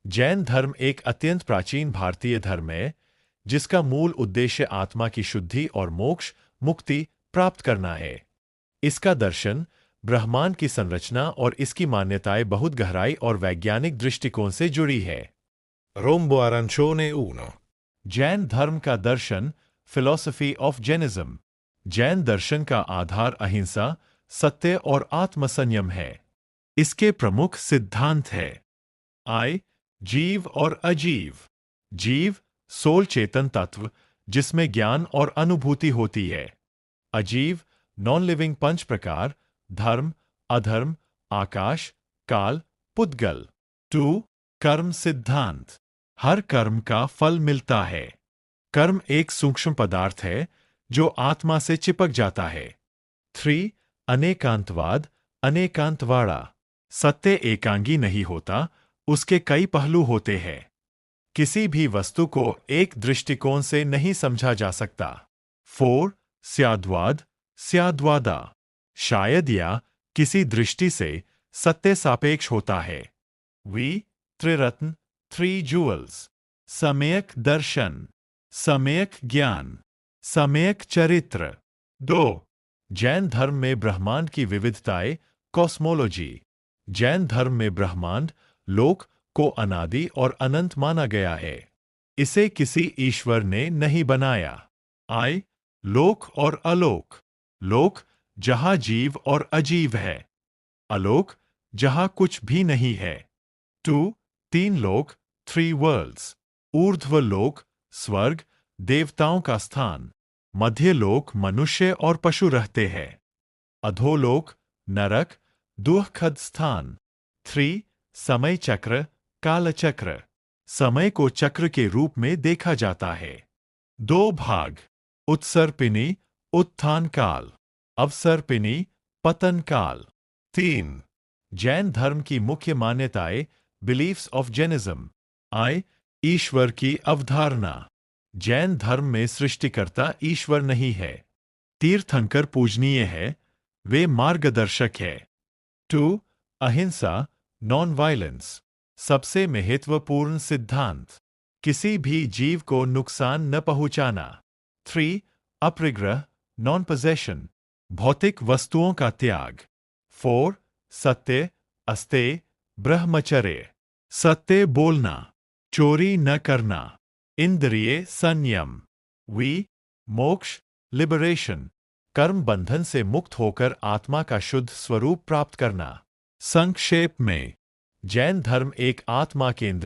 जैन धर्म एक अत्यंत प्राचीन भारतीय धर्म है जिसका मूल उद्देश्य आत्मा की शुद्धि और मोक्ष मुक्ति प्राप्त करना है। इसका दर्शन ब्रह्मांड की संरचना और इसकी मान्यताएं बहुत गहराई और वैज्ञानिक दृष्टिकोण से जुड़ी है। Rombo arancione 1. जैन धर्म का दर्शन फिलॉसफी ऑफ जैनिज्म। जैन दर्शन का आधार अहिंसा, सत्य और आत्मसंयम है। इसके प्रमुख सिद्धांत है आई, जीव और अजीव। जीव सोल चेतन तत्व जिसमें ज्ञान और अनुभूति होती है। अजीव नॉन लिविंग पंच प्रकार धर्म, अधर्म, आकाश, काल, पुद्गल। 2. कर्म सिद्धांत। हर कर्म का फल मिलता है। कर्म एक सूक्ष्म पदार्थ है जो आत्मा से चिपक जाता है। 3. अनेकांतवाद, अनेकांतवाड़ा। सत्य एकांगी नहीं होता, उसके कई पहलू होते हैं। किसी भी वस्तु को एक दृष्टिकोण से नहीं समझा जा सकता। 4. स्याद्वाद, स्याद्वादा। शायद या किसी दृष्टि से सत्य सापेक्ष होता है। वी त्रिरत्न, 3 जूअल्स। सम्यक दर्शन, सम्यक ज्ञान, सम्यक चरित्र। 2. जैन धर्म में ब्रह्मांड की विविधताएं, कॉस्मोलॉजी। जैन धर्म में ब्रह्मांड, लोक को अनादि और अनंत माना गया है। इसे किसी ईश्वर ने नहीं बनाया। आई, लोक और अलोक। लोक जहां जीव और अजीव है। अलोक जहां कुछ भी नहीं है। 2. 3 लोक, 3 वर्ल्ड्स। ऊर्ध्व लोक स्वर्ग, देवताओं का स्थान। मध्य लोक मनुष्य और पशु रहते हैं। अधोलोक नरक, दुःखद स्थान। 3. समय चक्र, कालचक्र। समय को चक्र के रूप में देखा जाता है। 2 भाग, उत्सर्पिणी, उत्थान काल, अवसर्पिणी, पतन काल। 3. जैन धर्म की मुख्य मान्यताएं, बिलीफ्स ऑफ जैनिज्म। आई, ईश्वर की अवधारणा। जैन धर्म में सृष्टिकर्ता ईश्वर नहीं है। तीर्थंकर पूजनीय है, वे मार्गदर्शक है। 2. अहिंसा, नॉन वायलेंस। सबसे महत्वपूर्ण सिद्धांत, किसी भी जीव को नुकसान न पहुंचाना। 3. अपरिग्रह, नॉन पोजेशन। भौतिक वस्तुओं का त्याग। 4. सत्य, अस्तेय, ब्रह्मचर्य। सत्य बोलना, चोरी न करना, इंद्रिय संयम। वी मोक्ष, लिबरेशन। कर्म बंधन से मुक्त होकर आत्मा का शुद्ध स्वरूप प्राप्त करना। संक्षेप में, जैन धर्म एक आत्मा केंद्रित